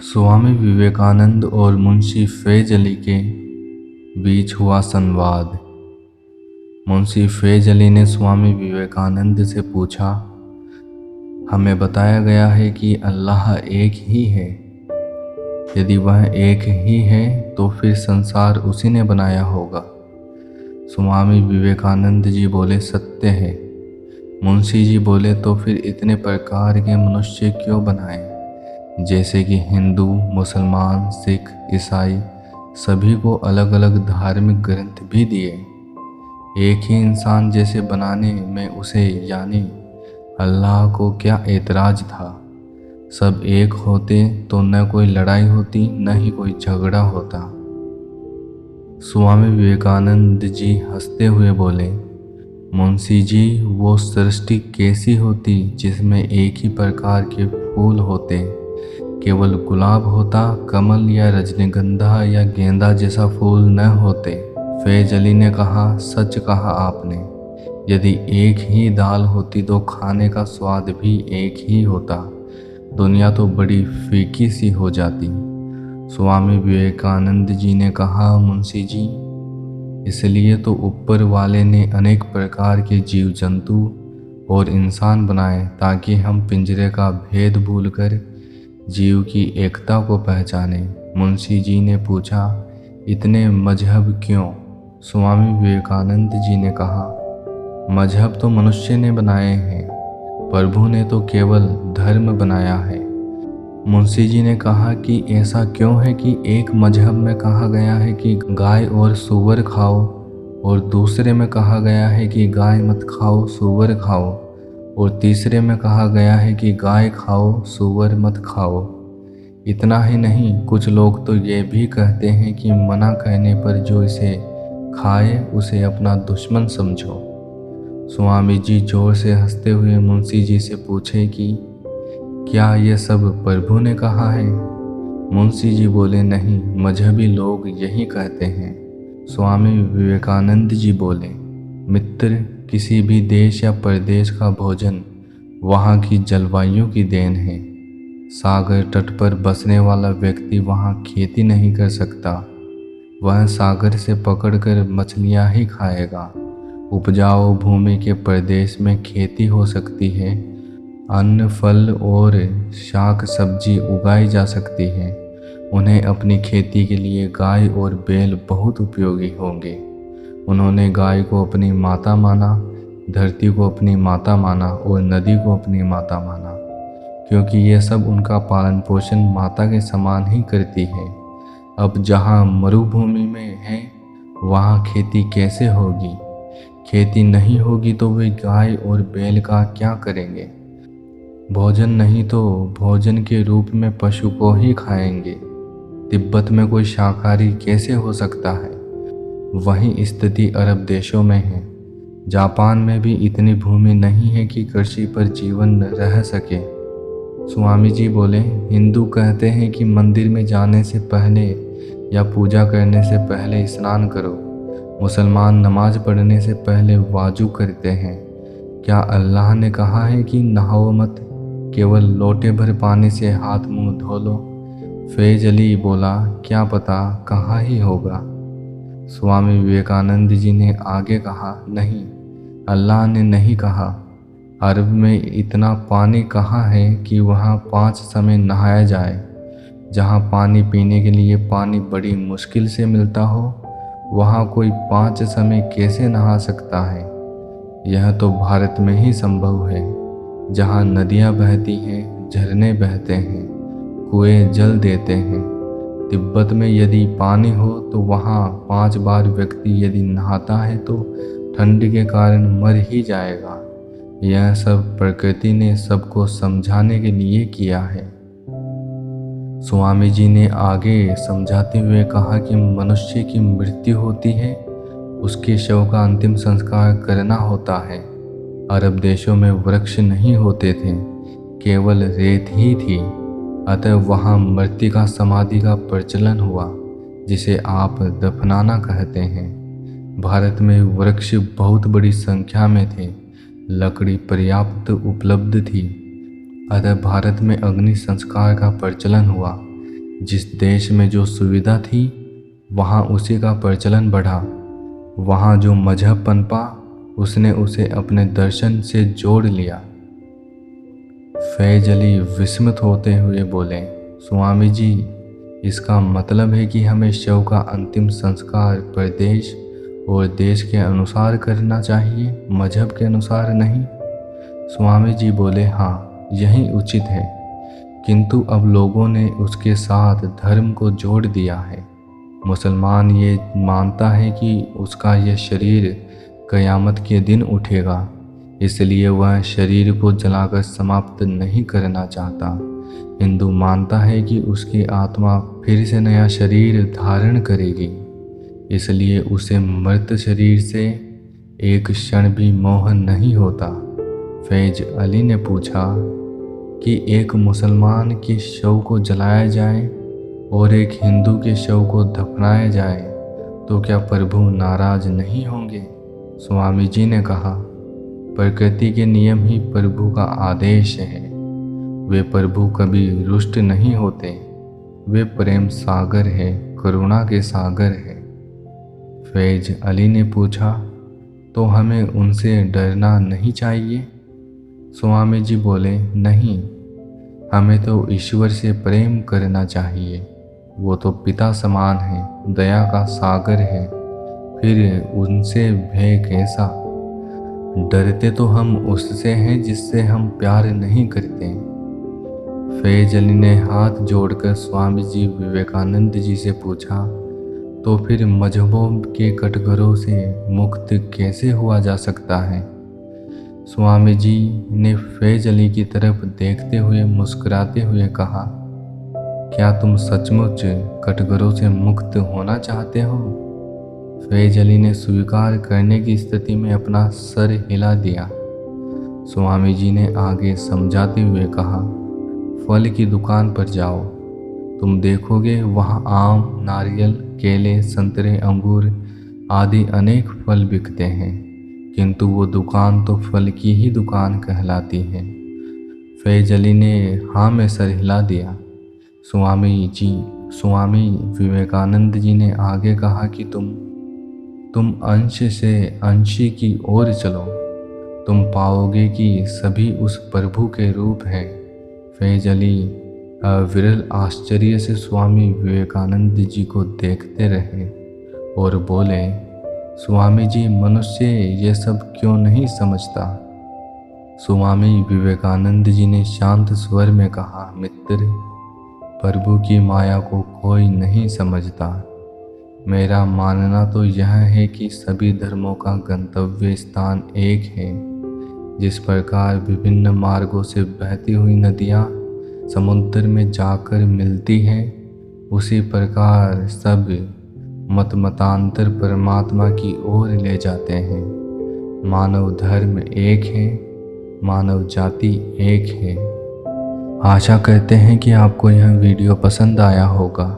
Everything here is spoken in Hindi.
स्वामी विवेकानंद और मुंशी फैज अली के बीच हुआ संवाद। मुंशी फैज अली ने स्वामी विवेकानंद से पूछा, हमें बताया गया है कि अल्लाह एक ही है। यदि वह एक ही है तो फिर संसार उसी ने बनाया होगा। स्वामी विवेकानंद जी बोले, सत्य है। मुंशी जी बोले, तो फिर इतने प्रकार के मनुष्य क्यों बनाए, जैसे कि हिंदू, मुसलमान, सिख, ईसाई, सभी को अलग अलग धार्मिक ग्रंथ भी दिए। एक ही इंसान जैसे बनाने में उसे यानी अल्लाह को क्या एतराज था। सब एक होते तो न कोई लड़ाई होती, न ही कोई झगड़ा होता। स्वामी विवेकानंद जी हंसते हुए बोले, मुंशी जी, वो सृष्टि कैसी होती जिसमें एक ही प्रकार के फूल होते। केवल गुलाब होता, कमल या रजनीगंधा या गेंदा जैसा फूल न होते। फैज अली ने कहा, सच कहा आपने। यदि एक ही दाल होती तो खाने का स्वाद भी एक ही होता। दुनिया तो बड़ी फीकी सी हो जाती। स्वामी विवेकानंद जी ने कहा, मुंशी जी, इसलिए तो ऊपर वाले ने अनेक प्रकार के जीव जंतु और इंसान बनाए, ताकि हम पिंजरे का भेद भूलकर जीव की एकता को पहचाने। मुंशी जी ने पूछा, इतने मजहब क्यों? स्वामी विवेकानंद जी ने कहा, मजहब तो मनुष्य ने बनाए हैं, प्रभु ने तो केवल धर्म बनाया है। मुंशी जी ने कहा कि ऐसा क्यों है कि एक मजहब में कहा गया है कि गाय और सूअर खाओ, और दूसरे में कहा गया है कि गाय मत खाओ, सूअर खाओ, और तीसरे में कहा गया है कि गाय खाओ, सूअर मत खाओ। इतना ही नहीं, कुछ लोग तो ये भी कहते हैं कि मना कहने पर जो इसे खाए उसे अपना दुश्मन समझो। स्वामी जी जोर से हंसते हुए मुंशी जी से पूछे कि क्या ये सब प्रभु ने कहा है? मुंशी जी बोले, नहीं, मजहबी लोग यही कहते हैं। स्वामी विवेकानंद जी बोले, मित्र, किसी भी देश या प्रदेश का भोजन वहाँ की जलवायु की देन है। सागर तट पर बसने वाला व्यक्ति वहाँ खेती नहीं कर सकता। वह सागर से पकड़कर मछलियाँ ही खाएगा। उपजाऊ भूमि के प्रदेश में खेती हो सकती है, अन्न, फल और शाक सब्जी उगाई जा सकती है। उन्हें अपनी खेती के लिए गाय और बैल बहुत उपयोगी होंगे। उन्होंने गाय को अपनी माता माना, धरती को अपनी माता माना और नदी को अपनी माता माना, क्योंकि ये सब उनका पालन पोषण माता के समान ही करती है। अब जहाँ मरुभूमि में है वहाँ खेती कैसे होगी? खेती नहीं होगी तो वे गाय और बैल का क्या करेंगे? भोजन नहीं तो भोजन के रूप में पशु को ही खाएंगे। तिब्बत में कोई शाकाहारी कैसे हो सकता है? वही स्थिति अरब देशों में है। जापान में भी इतनी भूमि नहीं है कि कृषि पर जीवन रह सके। स्वामी जी बोले, हिंदू कहते हैं कि मंदिर में जाने से पहले या पूजा करने से पहले स्नान करो। मुसलमान नमाज पढ़ने से पहले वाजू करते हैं। क्या अल्लाह ने कहा है कि नहाओ मत, केवल लोटे भर पानी से हाथ मुंह धो लो? फैज अली बोला, क्या पता, कहा ही होगा। स्वामी विवेकानंद जी ने आगे कहा, नहीं, अल्लाह ने नहीं कहा। अरब में इतना पानी कहाँ है कि वहाँ 5 समय नहाया जाए। जहाँ पानी पीने के लिए पानी बड़ी मुश्किल से मिलता हो, वहाँ कोई 5 समय कैसे नहा सकता है? यह तो भारत में ही संभव है, जहाँ नदियाँ बहती हैं, झरने बहते हैं, कुएं जल देते हैं। तिब्बत में यदि पानी हो तो वहाँ 5 बार व्यक्ति यदि नहाता है तो ठंड के कारण मर ही जाएगा। यह सब प्रकृति ने सबको समझाने के लिए किया है। स्वामी जी ने आगे समझाते हुए कहा कि मनुष्य की मृत्यु होती है, उसके शव का अंतिम संस्कार करना होता है। अरब देशों में वृक्ष नहीं होते थे, केवल रेत ही थी। अतः वहाँ मृत्तिका समाधि का प्रचलन हुआ, जिसे आप दफनाना कहते हैं। भारत में वृक्ष बहुत बड़ी संख्या में थे, लकड़ी पर्याप्त उपलब्ध थी। अतः भारत में अग्नि संस्कार का प्रचलन हुआ। जिस देश में जो सुविधा थी वहाँ उसी का प्रचलन बढ़ा। वहाँ जो मजहब पनपा उसने उसे अपने दर्शन से जोड़ लिया। फैज अली विस्मित होते हुए बोले, स्वामी जी, इसका मतलब है कि हमें शव का अंतिम संस्कार प्रदेश और देश के अनुसार करना चाहिए, मजहब के अनुसार नहीं। स्वामी जी बोले, हाँ, यही उचित है, किंतु अब लोगों ने उसके साथ धर्म को जोड़ दिया है। मुसलमान ये मानता है कि उसका यह शरीर क़यामत के दिन उठेगा, इसलिए वह शरीर को जलाकर समाप्त नहीं करना चाहता। हिंदू मानता है कि उसकी आत्मा फिर से नया शरीर धारण करेगी, इसलिए उसे मृत शरीर से एक क्षण भी मोह नहीं होता। फैज अली ने पूछा कि एक मुसलमान के शव को जलाया जाए और एक हिंदू के शव को दफनाया जाए तो क्या प्रभु नाराज नहीं होंगे? स्वामी जी ने कहा, प्रकृति के नियम ही प्रभु का आदेश है। वे प्रभु कभी रुष्ट नहीं होते। वे प्रेम सागर है, करुणा के सागर है। फैज अली ने पूछा, तो हमें उनसे डरना नहीं चाहिए? स्वामी जी बोले, नहीं, हमें तो ईश्वर से प्रेम करना चाहिए। वो तो पिता समान है, दया का सागर है, फिर उनसे भय कैसा? डरते तो हम उससे हैं जिससे हम प्यार नहीं करते। फैज अली ने हाथ जोड़कर स्वामी जी विवेकानंद जी से पूछा, तो फिर मजहबों के कटघरों से मुक्त कैसे हुआ जा सकता है? स्वामी जी ने फैज अली की तरफ देखते हुए मुस्कुराते हुए कहा, क्या तुम सचमुच कटघरों से मुक्त होना चाहते हो? फैज अली ने स्वीकार करने की स्थिति में अपना सर हिला दिया। स्वामी जी ने आगे समझाते हुए कहा, फल की दुकान पर जाओ, तुम देखोगे वहाँ आम, नारियल, केले, संतरे, अंगूर आदि अनेक फल बिकते हैं, किंतु वो दुकान तो फल की ही दुकान कहलाती है। फैज अली ने हाँ में सर हिला दिया। स्वामी विवेकानंद जी ने आगे कहा कि तुम अंश से अंशी की ओर चलो, तुम पाओगे कि सभी उस प्रभु के रूप हैं। फैज अली विरल आश्चर्य से स्वामी विवेकानंद जी को देखते रहे और बोले, स्वामी जी, मनुष्य ये सब क्यों नहीं समझता? स्वामी विवेकानंद जी ने शांत स्वर में कहा, मित्र, प्रभु की माया को कोई नहीं समझता। मेरा मानना तो यह है कि सभी धर्मों का गंतव्य स्थान एक है। जिस प्रकार विभिन्न मार्गों से बहती हुई नदियाँ समुद्र में जाकर मिलती हैं, उसी प्रकार सब मतांतर परमात्मा की ओर ले जाते हैं। मानव धर्म एक है, मानव जाति एक है। आशा करते हैं कि आपको यह वीडियो पसंद आया होगा।